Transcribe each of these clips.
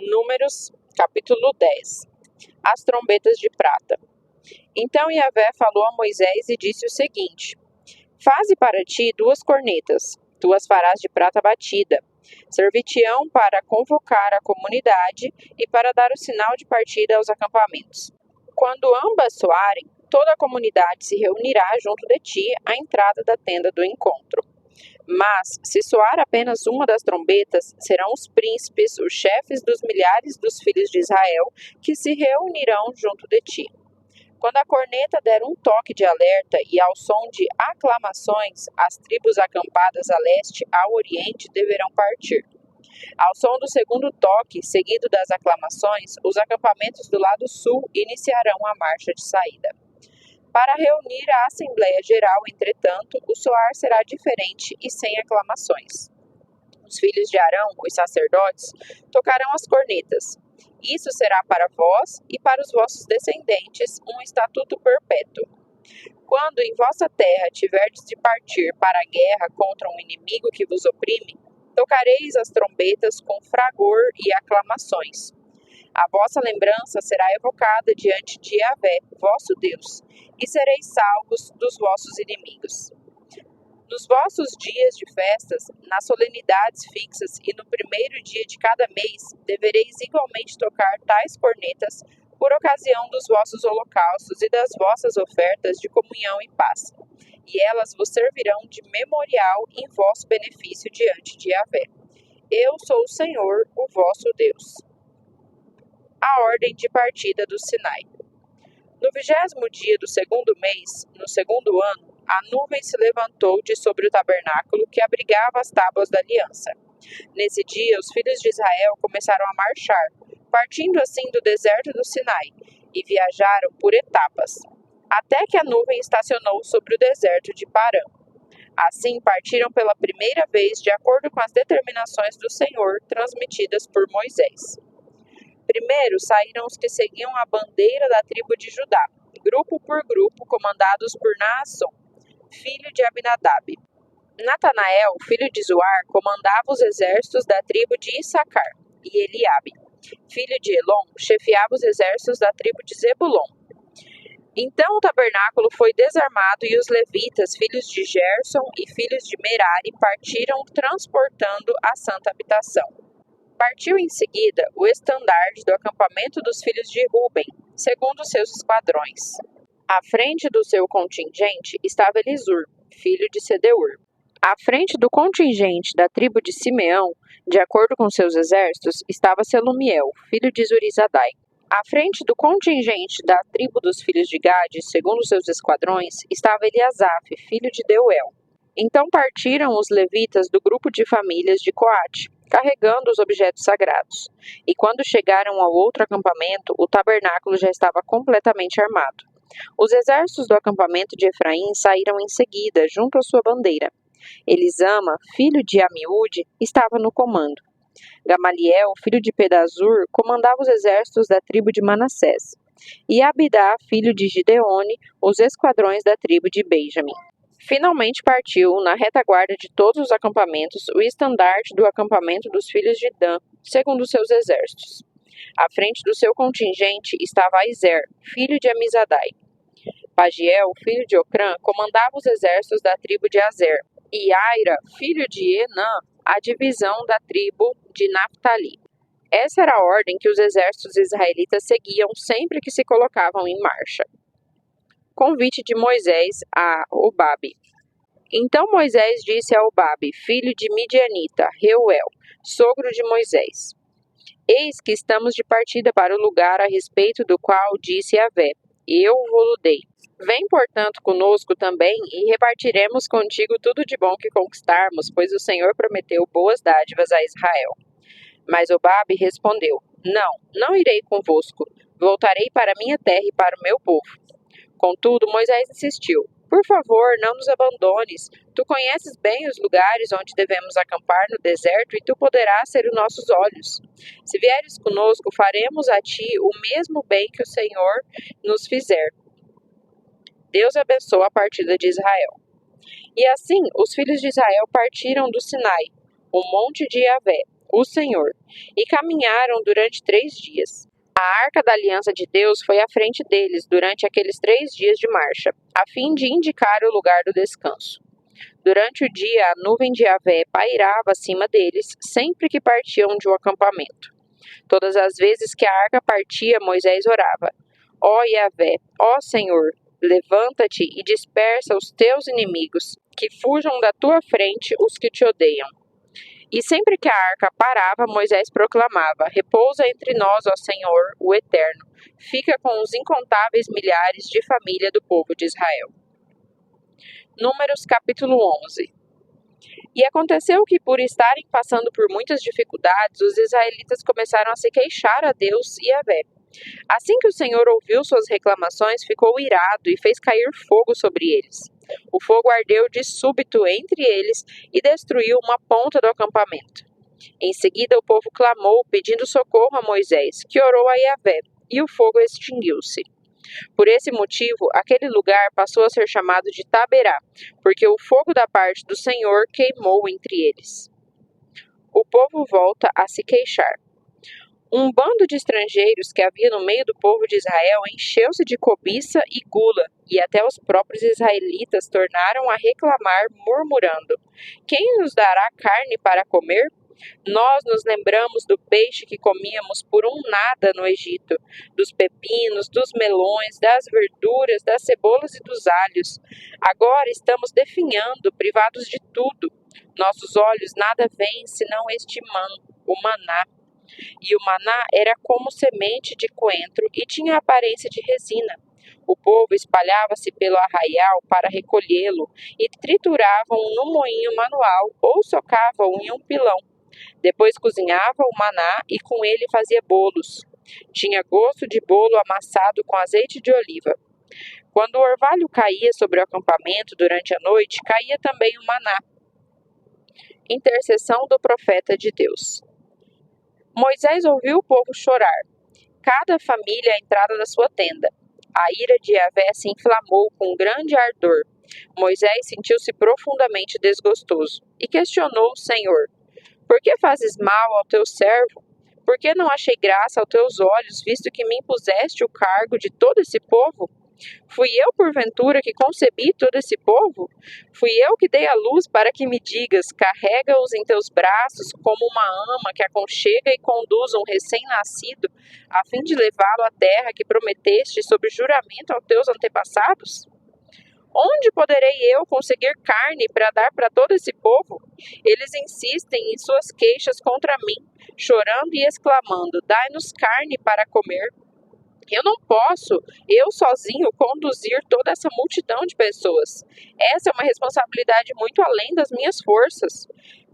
Números, capítulo 10. As trombetas de prata. Então Yahvé falou a Moisés e disse o seguinte: Faze para ti 2 cornetas, tu as farás de prata batida. Servir-te-ão para convocar a comunidade e para dar o sinal de partida aos acampamentos. Quando ambas soarem, toda a comunidade se reunirá junto de ti à entrada da tenda do encontro. Mas, se soar apenas uma das trombetas, serão os príncipes, os chefes dos milhares dos filhos de Israel, que se reunirão junto de ti. Quando a corneta der um toque de alerta e ao som de aclamações, as tribos acampadas a leste, ao oriente, deverão partir. Ao som do segundo toque, seguido das aclamações, os acampamentos do lado sul iniciarão a marcha de saída. Para reunir a Assembleia Geral, entretanto, o soar será diferente e sem aclamações. Os filhos de Arão, os sacerdotes, tocarão as cornetas. Isso será para vós e para os vossos descendentes um estatuto perpétuo. Quando em vossa terra tiverdes de partir para a guerra contra um inimigo que vos oprime, tocareis as trombetas com fragor e aclamações. A vossa lembrança será evocada diante de Yahvé, vosso Deus, e sereis salvos dos vossos inimigos. Nos vossos dias de festas, nas solenidades fixas e no primeiro dia de cada mês, devereis igualmente tocar tais cornetas por ocasião dos vossos holocaustos e das vossas ofertas de comunhão e paz, e elas vos servirão de memorial em vosso benefício diante de Yahvé. Eu sou o Senhor, o vosso Deus. A ordem de partida do Sinai. No 20º dia do segundo mês, no segundo ano, a nuvem se levantou de sobre o tabernáculo que abrigava as tábuas da aliança. Nesse dia, os filhos de Israel começaram a marchar, partindo assim do deserto do Sinai, e viajaram por etapas, até que a nuvem estacionou sobre o deserto de Parã. Assim, partiram pela primeira vez de acordo com as determinações do Senhor transmitidas por Moisés. Primeiro saíram os que seguiam a bandeira da tribo de Judá, grupo por grupo, comandados por Naasson, filho de Abinadab. Natanael, filho de Zuar, comandava os exércitos da tribo de Issacar, e Eliabe, filho de Elon, chefiava os exércitos da tribo de Zebulon. Então o tabernáculo foi desarmado e os levitas, filhos de Gerson e filhos de Merari, partiram transportando a santa habitação. Partiu em seguida o estandarte do acampamento dos filhos de Ruben, segundo seus esquadrões. À frente do seu contingente estava Elisur, filho de Sedeur. À frente do contingente da tribo de Simeão, de acordo com seus exércitos, estava Selumiel, filho de Zurizadai. À frente do contingente da tribo dos filhos de Gade, segundo seus esquadrões, estava Eliasaf, filho de Deuel. Então partiram os levitas do grupo de famílias de Coate, carregando os objetos sagrados. E quando chegaram ao outro acampamento, o tabernáculo já estava completamente armado. Os exércitos do acampamento de Efraim saíram em seguida, junto à sua bandeira. Elisama, filho de Amiúde, estava no comando. Gamaliel, filho de Pedazur, comandava os exércitos da tribo de Manassés. E Abidá, filho de Gideone, os esquadrões da tribo de Benjamim. Finalmente partiu, na retaguarda de todos os acampamentos, o estandarte do acampamento dos filhos de Dan, segundo seus exércitos. À frente do seu contingente estava Aizer, filho de Amizadai. Pagiel, filho de Ocrã, comandava os exércitos da tribo de Azer. E Aira, filho de Enã, a divisão da tribo de Naphtali. Essa era a ordem que os exércitos israelitas seguiam sempre que se colocavam em marcha. Convite de Moisés a Obabe. Então Moisés disse a Obabe, filho de Midianita, Reuel, sogro de Moisés: Eis que estamos de partida para o lugar a respeito do qual disse Yahvé, eu vou-lo dei. Vem, portanto, conosco também, e repartiremos contigo tudo de bom que conquistarmos, pois o Senhor prometeu boas dádivas a Israel. Mas Obabe respondeu: Não irei convosco. Voltarei para minha terra e para o meu povo. Contudo, Moisés insistiu: Por favor, não nos abandones. Tu conheces bem os lugares onde devemos acampar no deserto e tu poderás ser os nossos olhos. Se vieres conosco, faremos a ti o mesmo bem que o Senhor nos fizer. Deus abençoa a partida de Israel. E assim, os filhos de Israel partiram do Sinai, o monte de Yahvé, o Senhor, e caminharam durante 3 dias. A arca da aliança de Deus foi à frente deles durante aqueles 3 dias de marcha, a fim de indicar o lugar do descanso. Durante o dia, a nuvem de Yahvé pairava acima deles, sempre que partiam de um acampamento. Todas as vezes que a arca partia, Moisés orava: Ó Yahvé, ó Senhor, levanta-te e dispersa os teus inimigos, que fujam da tua frente os que te odeiam. E sempre que a arca parava, Moisés proclamava: Repousa entre nós, ó Senhor, o Eterno. Fica com os incontáveis milhares de família do povo de Israel. Números capítulo 11. E aconteceu que, por estarem passando por muitas dificuldades, os israelitas começaram a se queixar a Deus e a Yahvé. Assim que o Senhor ouviu suas reclamações, ficou irado e fez cair fogo sobre eles. O fogo ardeu de súbito entre eles e destruiu uma ponta do acampamento. Em seguida, o povo clamou, pedindo socorro a Moisés, que orou a Yahvé, e o fogo extinguiu-se. Por esse motivo, aquele lugar passou a ser chamado de Taberá, porque o fogo da parte do Senhor queimou entre eles. O povo volta a se queixar. Um bando de estrangeiros que havia no meio do povo de Israel encheu-se de cobiça e gula, e até os próprios israelitas tornaram a reclamar, murmurando: Quem nos dará carne para comer? Nós nos lembramos do peixe que comíamos por um nada no Egito, dos pepinos, dos melões, das verduras, das cebolas e dos alhos. Agora estamos definhando, privados de tudo. Nossos olhos nada veem senão este o maná. E o maná era como semente de coentro e tinha aparência de resina. O povo espalhava-se pelo arraial para recolhê-lo e trituravam no moinho manual ou socavam em um pilão. Depois cozinhava o maná e com ele fazia bolos. Tinha gosto de bolo amassado com azeite de oliva. Quando o orvalho caía sobre o acampamento durante a noite, caía também o maná. Intercessão do profeta de Deus. Moisés ouviu o povo chorar, cada família à entrada da sua tenda. A ira de Yahvé se inflamou com grande ardor. Moisés sentiu-se profundamente desgostoso e questionou o Senhor: Por que fazes mal ao teu servo? Por que não achei graça aos teus olhos, visto que me impuseste o cargo de todo esse povo? Fui eu, porventura, que concebi todo esse povo? Fui eu que dei a luz para que me digas: carrega-os em teus braços como uma ama que aconchega e conduz um recém-nascido, a fim de levá-lo à terra que prometeste sob juramento aos teus antepassados? Onde poderei eu conseguir carne para dar para todo esse povo? Eles insistem em suas queixas contra mim, chorando e exclamando: Dai-nos carne para comer. Eu não posso, eu sozinho, conduzir toda essa multidão de pessoas. Essa é uma responsabilidade muito além das minhas forças.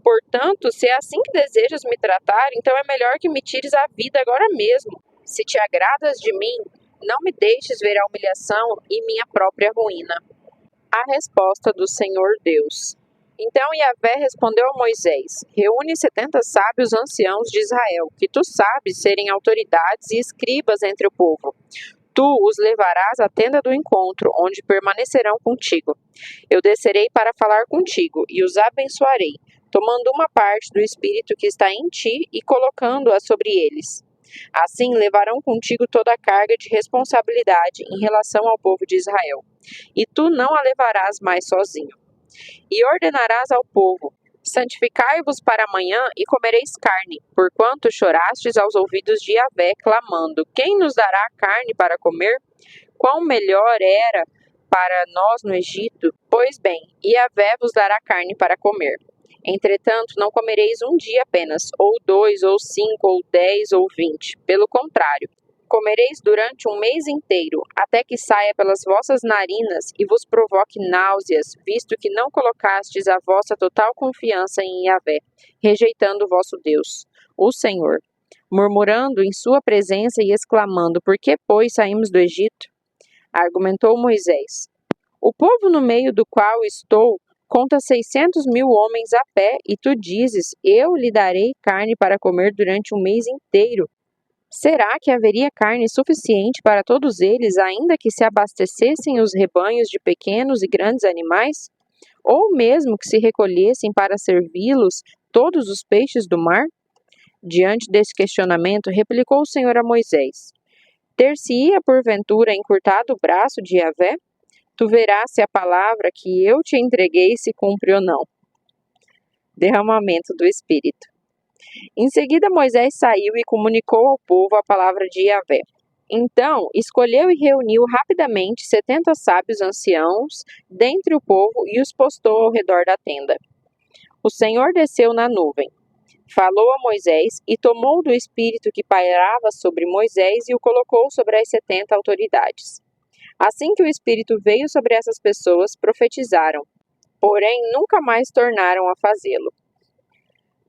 Portanto, se é assim que desejas me tratar, então é melhor que me tires a vida agora mesmo. Se te agradas de mim, não me deixes ver a humilhação e minha própria ruína. A resposta do Senhor Deus. Então Yahvé respondeu a Moisés: Reúne 70 sábios anciãos de Israel, que tu sabes serem autoridades e escribas entre o povo. Tu os levarás à tenda do encontro, onde permanecerão contigo. Eu descerei para falar contigo e os abençoarei, tomando uma parte do Espírito que está em ti e colocando-a sobre eles. Assim levarão contigo toda a carga de responsabilidade em relação ao povo de Israel, e tu não a levarás mais sozinho. E ordenarás ao povo: santificai-vos para amanhã e comereis carne, porquanto chorastes aos ouvidos de Yahvé, clamando: Quem nos dará carne para comer? Quão melhor era para nós no Egito? Pois bem, Yahvé vos dará carne para comer. Entretanto, não comereis um dia apenas, ou 2, ou 5, ou 10, ou 20. Pelo contrário, comereis durante um mês inteiro, até que saia pelas vossas narinas e vos provoque náuseas, visto que não colocastes a vossa total confiança em Yahvé, rejeitando o vosso Deus, o Senhor, murmurando em sua presença e exclamando: Por que, pois, saímos do Egito? Argumentou Moisés: O povo no meio do qual estou conta 600.000 homens a pé, e tu dizes: Eu lhe darei carne para comer durante um mês inteiro. Será que haveria carne suficiente para todos eles, ainda que se abastecessem os rebanhos de pequenos e grandes animais? Ou mesmo que se recolhessem para servi-los todos os peixes do mar? Diante desse questionamento, replicou o Senhor a Moisés: ter-se-ia porventura encurtado o braço de Yahvé? Tu verás se a palavra que eu te entreguei se cumpre ou não. Derramamento do Espírito. Em seguida, Moisés saiu e comunicou ao povo a palavra de Yahvé. Então, escolheu e reuniu rapidamente 70 sábios anciãos dentre o povo e os postou ao redor da tenda. O Senhor desceu na nuvem, falou a Moisés e tomou do Espírito que pairava sobre Moisés e o colocou sobre as 70 autoridades. Assim que o Espírito veio sobre essas pessoas, profetizaram, porém nunca mais tornaram a fazê-lo.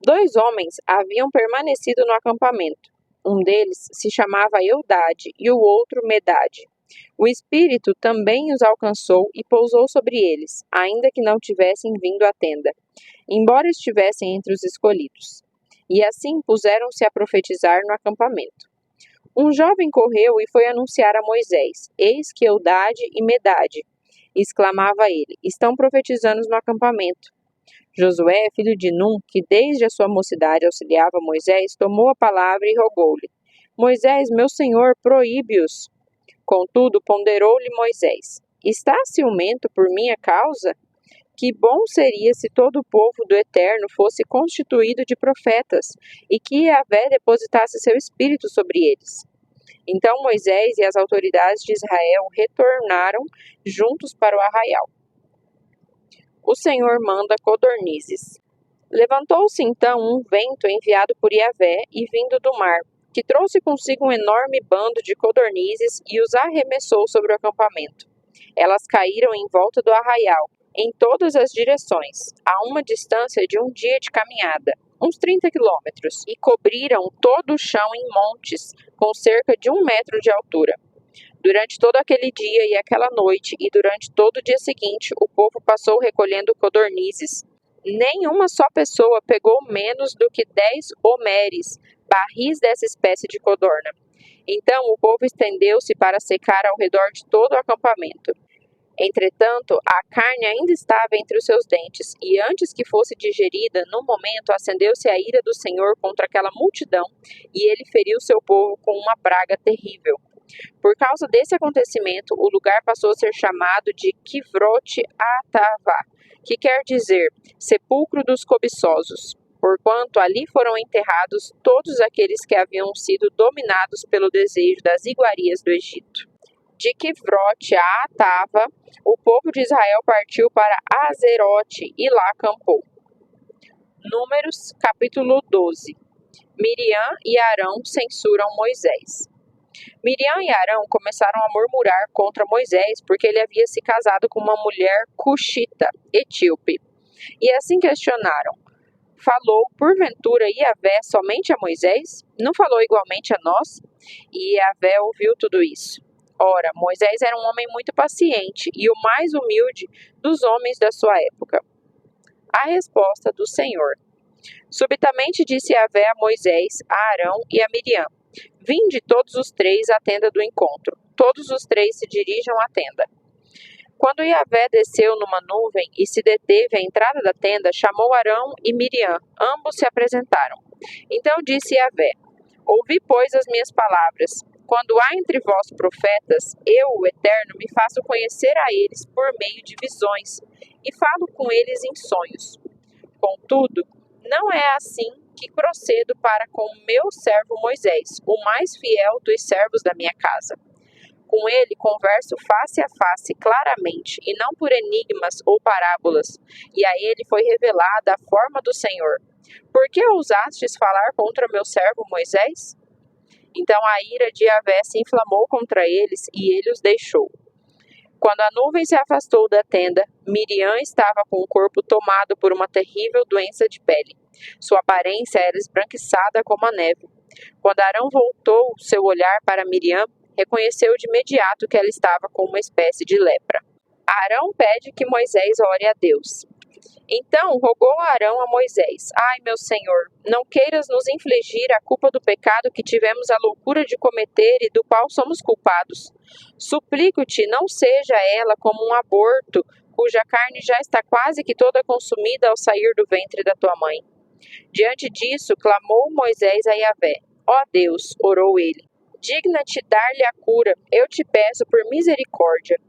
2 homens haviam permanecido no acampamento. Um deles se chamava Eudade e o outro Medade. O Espírito também os alcançou e pousou sobre eles, ainda que não tivessem vindo à tenda, embora estivessem entre os escolhidos. E assim puseram-se a profetizar no acampamento. Um jovem correu e foi anunciar a Moisés: eis que Eudade e Medade, exclamava ele, estão profetizando no acampamento. Josué, filho de Num, que desde a sua mocidade auxiliava Moisés, tomou a palavra e rogou-lhe: Moisés, meu senhor, proíbe-os. Contudo, ponderou-lhe Moisés: estás ciumento por minha causa? Que bom seria se todo o povo do Eterno fosse constituído de profetas, e que Yahvé depositasse seu espírito sobre eles. Então Moisés e as autoridades de Israel retornaram juntos para o arraial. O Senhor manda codornizes. Levantou-se então um vento enviado por Yahvé e vindo do mar, que trouxe consigo um enorme bando de codornizes e os arremessou sobre o acampamento. Elas caíram em volta do arraial, em todas as direções, a uma distância de um dia de caminhada, uns 30 quilômetros, e cobriram todo o chão em montes, com cerca de 1 metro de altura. Durante todo aquele dia e aquela noite, e durante todo o dia seguinte, o povo passou recolhendo codornizes. Nenhuma só pessoa pegou menos do que 10 homeres, barris dessa espécie de codorna. Então o povo estendeu-se para secar ao redor de todo o acampamento. Entretanto, a carne ainda estava entre os seus dentes, e antes que fosse digerida, no momento acendeu-se a ira do Senhor contra aquela multidão, e ele feriu seu povo com uma praga terrível. Por causa desse acontecimento, o lugar passou a ser chamado de Kivrote Atavá, que quer dizer sepulcro dos cobiçosos, porquanto ali foram enterrados todos aqueles que haviam sido dominados pelo desejo das iguarias do Egito. De Kivrote a Atava, o povo de Israel partiu para Azerote e lá acampou. Números, capítulo 12. Miriam e Arão censuram Moisés. Miriam e Arão começaram a murmurar contra Moisés porque ele havia se casado com uma mulher cuxita, etíope. E assim questionaram: falou, porventura, Yahvé somente a Moisés? Não falou igualmente a nós? E Yahvé ouviu tudo isso. Ora, Moisés era um homem muito paciente e o mais humilde dos homens da sua época. A resposta do Senhor. Subitamente disse Yahvé a Moisés, a Arão e a Miriam: vinde todos os 3 à tenda do encontro. Todos os 3 se dirijam à tenda. Quando Yahvé desceu numa nuvem e se deteve à entrada da tenda, chamou Arão e Miriam. Ambos se apresentaram. Então disse Yahvé: ouvi, pois, as minhas palavras. Quando há entre vós profetas, eu, o Eterno, me faço conhecer a eles por meio de visões, e falo com eles em sonhos. Contudo, não é assim que procedo para com o meu servo Moisés, o mais fiel dos servos da minha casa. Com ele converso face a face, claramente, e não por enigmas ou parábolas, e a ele foi revelada a forma do Senhor. Por que ousastes falar contra meu servo Moisés? Então a ira de Yahvé se inflamou contra eles, e ele os deixou. Quando a nuvem se afastou da tenda, Miriam estava com o corpo tomado por uma terrível doença de pele. Sua aparência era esbranquiçada como a neve. Quando Arão voltou seu olhar para Miriam, reconheceu de imediato que ela estava com uma espécie de lepra. Arão pede que Moisés ore a Deus. Então rogou Arão a Moisés: ai, meu Senhor, não queiras nos infligir a culpa do pecado que tivemos a loucura de cometer e do qual somos culpados. Suplico-te, não seja ela como um aborto, cuja carne já está quase que toda consumida ao sair do ventre da tua mãe. Diante disso, clamou Moisés a Yahvé. Ó Deus, orou ele, digna-te dar-lhe a cura, eu te peço por misericórdia.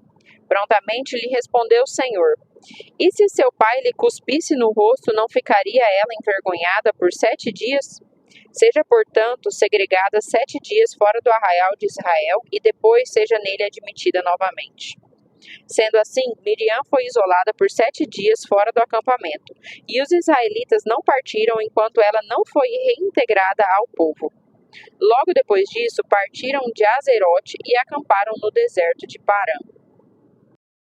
Prontamente lhe respondeu o Senhor. E se seu pai lhe cuspisse no rosto, não ficaria ela envergonhada por 7 dias? Seja, portanto, segregada 7 dias fora do arraial de Israel, e depois seja nele admitida novamente. Sendo assim, Miriam foi isolada por 7 dias fora do acampamento, e os israelitas não partiram enquanto ela não foi reintegrada ao povo. Logo depois disso, partiram de Azerote e acamparam no deserto de Parã.